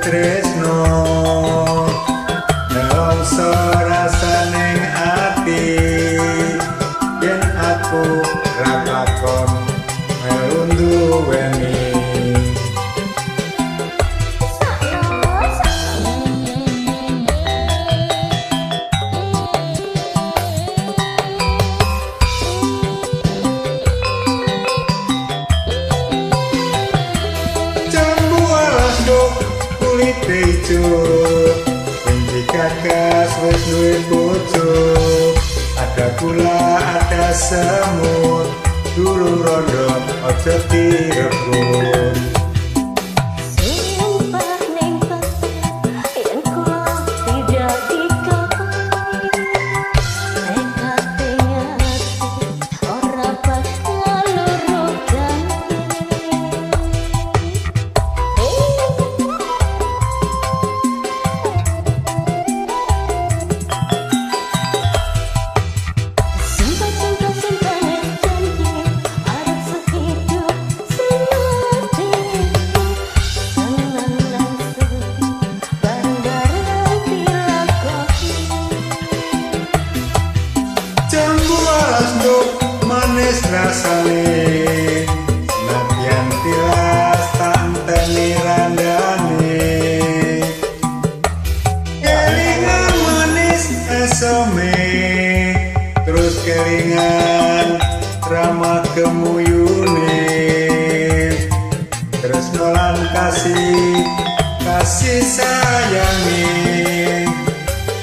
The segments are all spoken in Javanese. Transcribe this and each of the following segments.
tresno nelongso rasaning ati yen aku ra lakon melu duweni ijo sing dikakas wis duwe bojo ada gula ada semut dulu rondo aja direbut manis rasane nadyan tilas tak enteni randane kelingan manis esome terus kelingan rama kemuyune terus nolan kasih sayangi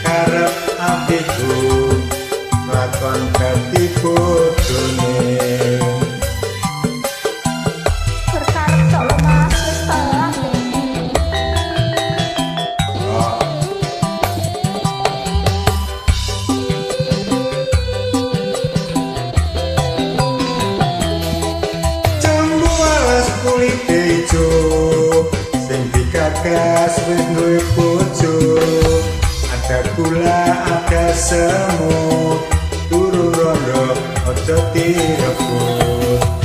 karep atiku lakon dadi bodone berkarep tok lho Mas wis telat jambu alas kulit ijo sing dikakas wis duwe bojo ada gula ada semut turu rondo aja direbut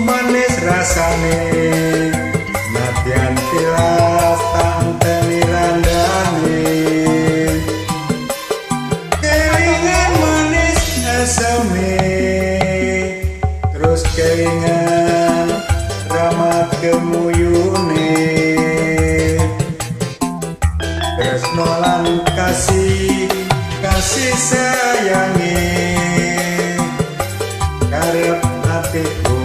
manis rasane nadyan tilas tak enteni randane kelingan manis eseme terus kelingan rama kemuyune terus nolan kasih sayangi karep atiku